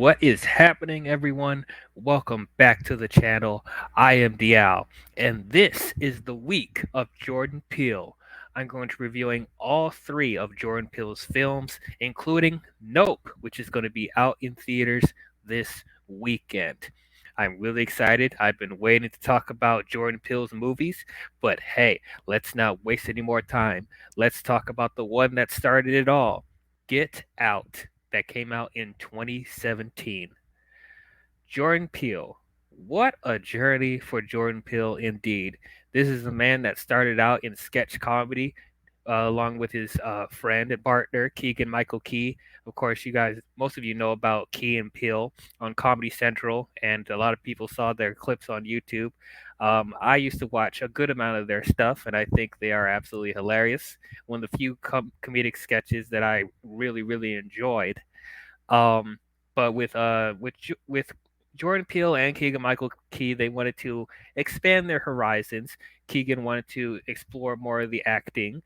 What is happening, everyone? Welcome back to the channel. I am Dial, and this is the week of Jordan Peele. I'm going to be reviewing all three of Jordan Peele's films, including Nope, which is going to be out in theaters this weekend. I'm really excited. I've been waiting to talk about Jordan Peele's movies, but hey, let's not waste any more time. Let's talk about the one that started it all. Get Out, that came out in 2017. Jordan Peele. What a journey for Jordan Peele indeed. This is a man that started out in sketch comedy along with his friend and partner, Keegan Michael Key. Of course, most of you know about Key and Peele on Comedy Central, and a lot of people saw their clips on YouTube. I used to watch a good amount of their stuff, and I think they are absolutely hilarious. One of the few comedic sketches that I really, really enjoyed. Um, but with Jordan Peele and Keegan Michael Key, they wanted to expand their horizons. Keegan wanted to explore more of the acting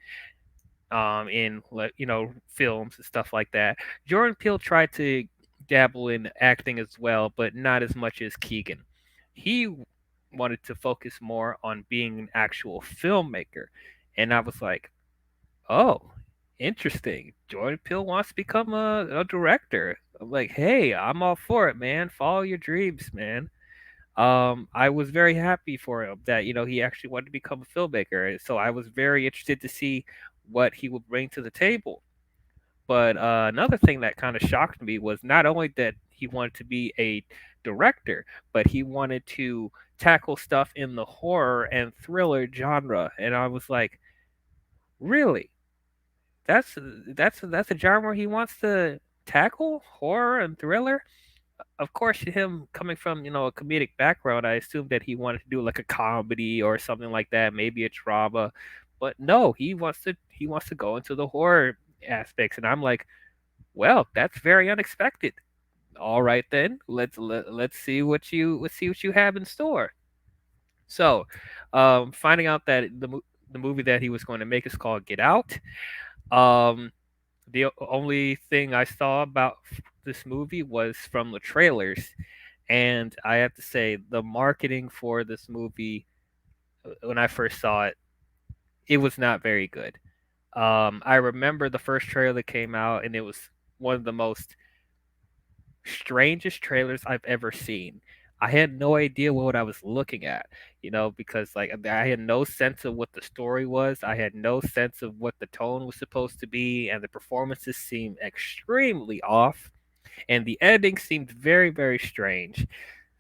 in films and stuff like that. Jordan Peele tried to dabble in acting as well, but not as much as Keegan. He wanted to focus more on being an actual filmmaker, and I was like, oh, interesting. Jordan Peele wants to become a director. I'm like, hey, I'm all for it, man. Follow your dreams, man. I was very happy for him that he actually wanted to become a filmmaker. So I was very interested to see what he would bring to the table. But another thing that kind of shocked me was not only that he wanted to be a director, but he wanted to tackle stuff in the horror and thriller genre. And I was like, really? That's a genre he wants to tackle, horror and thriller. Of course, him coming from a comedic background, I assumed that he wanted to do like a comedy or something like that, maybe a drama. But no, he wants to go into the horror aspects, and I'm like, well, that's very unexpected. All right then, let's see what you have in store. So, finding out that the movie that he was going to make is called Get Out. Um, the only thing I saw about this movie was from the trailers, and I have to say the marketing for this movie when I first saw it, it was not very good. I remember the first trailer that came out, and it was one of the most strangest trailers I've ever seen. I had no idea what I was looking at, because like I had no sense of what the story was. I had no sense of what the tone was supposed to be, and the performances seemed extremely off, and the editing seemed very, very strange.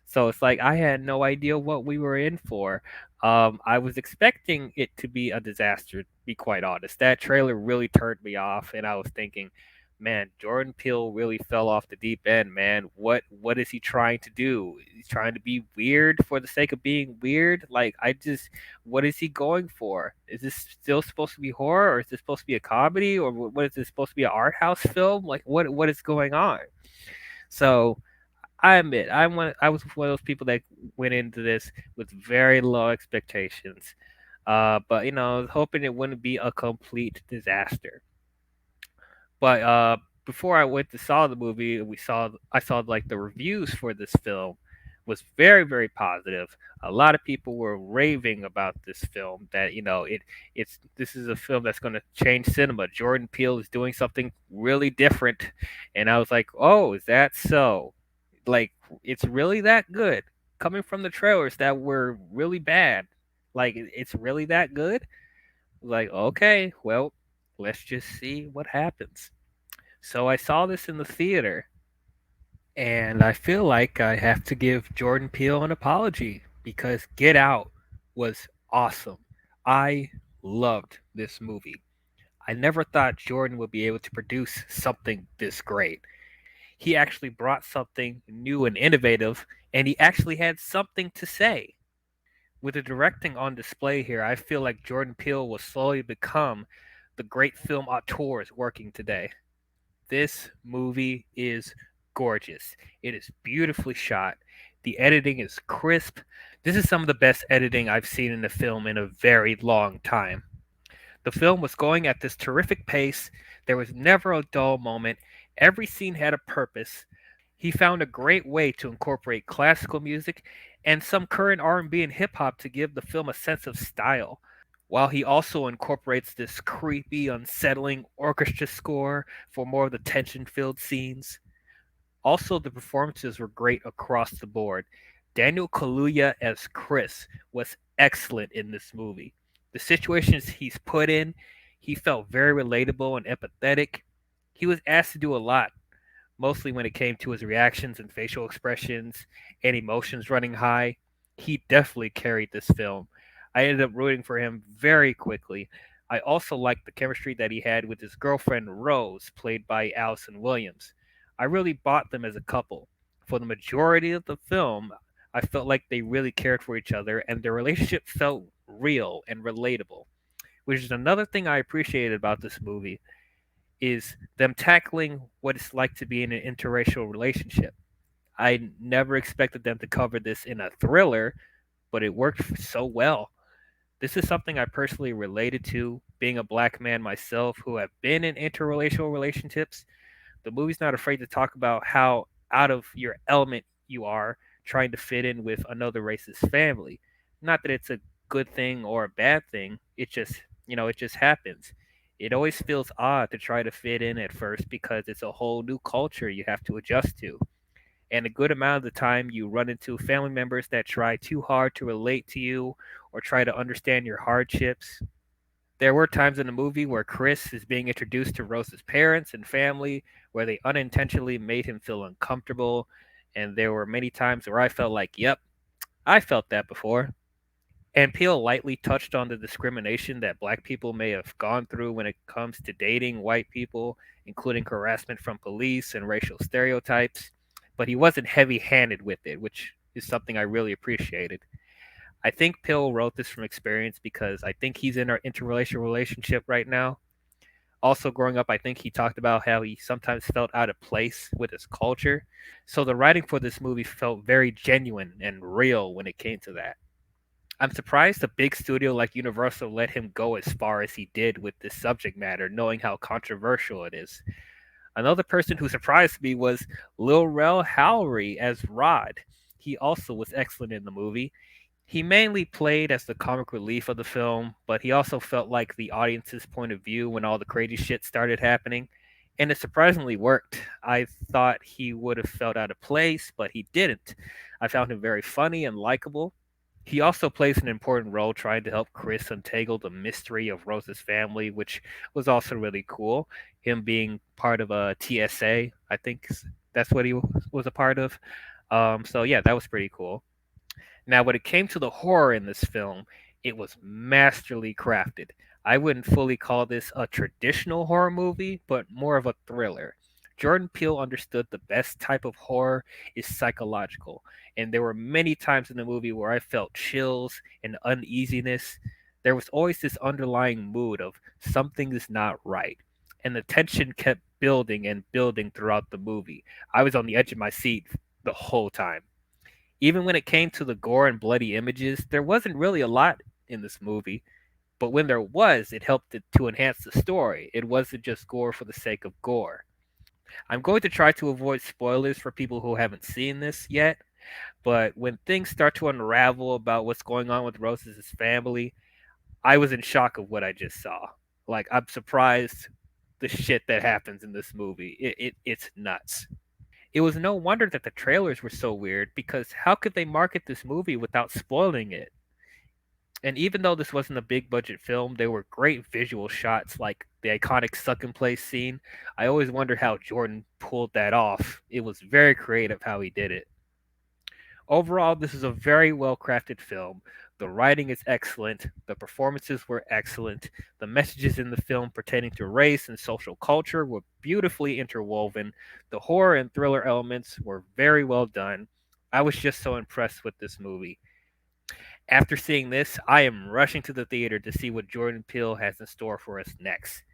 So it's like I had no idea what we were in for. I was expecting it to be a disaster, to be quite honest. That trailer really turned me off, and I was thinking, man, Jordan Peele really fell off the deep end, man. What is he trying to do? He's trying to be weird for the sake of being weird? Like what is he going for? Is this still supposed to be horror, or is this supposed to be a comedy, or what is this supposed to be an art house film? Like what is going on? So I admit I was one of those people that went into this with very low expectations, but I was hoping it wouldn't be a complete disaster. But before I went to saw the movie, I saw like the reviews for this film was very, very positive. A lot of people were raving about this film, that it's this is a film that's going to change cinema. Jordan Peele is doing something really different, and I was like, oh, is that so? Like, it's really that good? Coming from the trailers that were really bad, like it's really that good? Like, okay, well, let's just see what happens. So I saw this in the theater, and I feel like I have to give Jordan Peele an apology because Get Out was awesome. I loved this movie. I never thought Jordan would be able to produce something this great. He actually brought something new and innovative, and he actually had something to say. With the directing on display here, I feel like Jordan Peele will slowly become the great film auteurs working today. This movie is gorgeous. It is beautifully shot. The editing is crisp. This is some of the best editing I've seen in a film in a very long time. The film was going at this terrific pace. There was never a dull moment. Every scene had a purpose. He found a great way to incorporate classical music and some current R&B and hip hop to give the film a sense of style, while he also incorporates this creepy, unsettling orchestra score for more of the tension-filled scenes. Also, the performances were great across the board. Daniel Kaluuya as Chris was excellent in this movie. The situations he's put in, he felt very relatable and empathetic. He was asked to do a lot, mostly when it came to his reactions and facial expressions and emotions running high. He definitely carried this film. I ended up rooting for him very quickly. I also liked the chemistry that he had with his girlfriend Rose, played by Allison Williams. I really bought them as a couple. For the majority of the film, I felt like they really cared for each other and their relationship felt real and relatable, which is another thing I appreciated about this movie is them tackling what it's like to be in an interracial relationship. I never expected them to cover this in a thriller, but it worked so well. This is something I personally related to, being a black man myself who have been in interracial relationships. The movie's not afraid to talk about how out of your element you are trying to fit in with another race's family. Not that it's a good thing or a bad thing. It just happens. It always feels odd to try to fit in at first because it's a whole new culture you have to adjust to. And a good amount of the time you run into family members that try too hard to relate to you or try to understand your hardships. There were times in the movie where Chris is being introduced to Rose's parents and family where they unintentionally made him feel uncomfortable. And there were many times where I felt like, yep, I felt that before. And Peele lightly touched on the discrimination that black people may have gone through when it comes to dating white people, including harassment from police and racial stereotypes. But he wasn't heavy handed with it, which is something I really appreciated. I think Pill wrote this from experience because I think he's in an interracial relationship right now. Also, growing up, I think he talked about how he sometimes felt out of place with his culture. So the writing for this movie felt very genuine and real when it came to that. I'm surprised a big studio like Universal let him go as far as he did with this subject matter, knowing how controversial it is. Another person who surprised me was Lil Rel Howery as Rod. He also was excellent in the movie. He mainly played as the comic relief of the film, but he also felt like the audience's point of view when all the crazy shit started happening. And it surprisingly worked. I thought he would have felt out of place, but he didn't. I found him very funny and likable. He also plays an important role trying to help Chris untangle the mystery of Rose's family, which was also really cool. Him being part of a TSA, I think that's what he was a part of. So yeah, that was pretty cool. Now, when it came to the horror in this film, it was masterly crafted. I wouldn't fully call this a traditional horror movie, but more of a thriller. Jordan Peele understood the best type of horror is psychological, and there were many times in the movie where I felt chills and uneasiness. There was always this underlying mood of something is not right, and the tension kept building and building throughout the movie. I was on the edge of my seat the whole time. Even when it came to the gore and bloody images, there wasn't really a lot in this movie, but when there was, it helped to enhance the story. It wasn't just gore for the sake of gore. I'm going to try to avoid spoilers for people who haven't seen this yet, but when things start to unravel about what's going on with Rose's family, I was in shock of what I just saw. Like, I'm surprised the shit that happens in this movie. It's nuts. It was no wonder that the trailers were so weird because how could they market this movie without spoiling it? And even though this wasn't a big budget film, there were great visual shots like the iconic suck and place scene. I always wonder how Jordan pulled that off. It was very creative how he did it. Overall, this is a very well crafted film. The writing is excellent, the performances were excellent, the messages in the film pertaining to race and social culture were beautifully interwoven, the horror and thriller elements were very well done. I was just so impressed with this movie. After seeing this, I am rushing to the theater to see what Jordan Peele has in store for us next.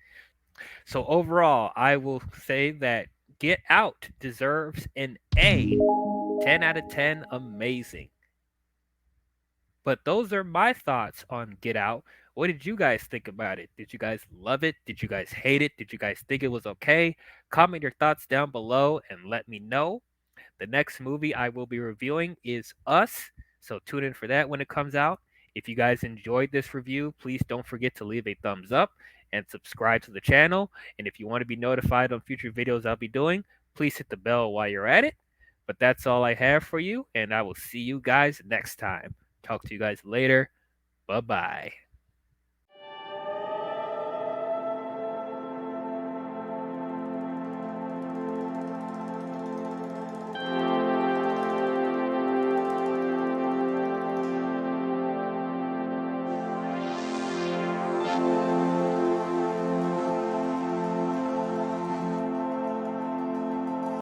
So, overall, I will say that Get Out deserves an A. 10 out of 10, amazing. But those are my thoughts on Get Out. What did you guys think about it? Did you guys love it? Did you guys hate it? Did you guys think it was okay? Comment your thoughts down below and let me know. The next movie I will be reviewing is Us, so tune in for that when it comes out. If you guys enjoyed this review, please don't forget to leave a thumbs up and subscribe to the channel. And if you want to be notified on future videos I'll be doing, please hit the bell while you're at it. But that's all I have for you, and I will see you guys next time. Talk to you guys later. Bye bye.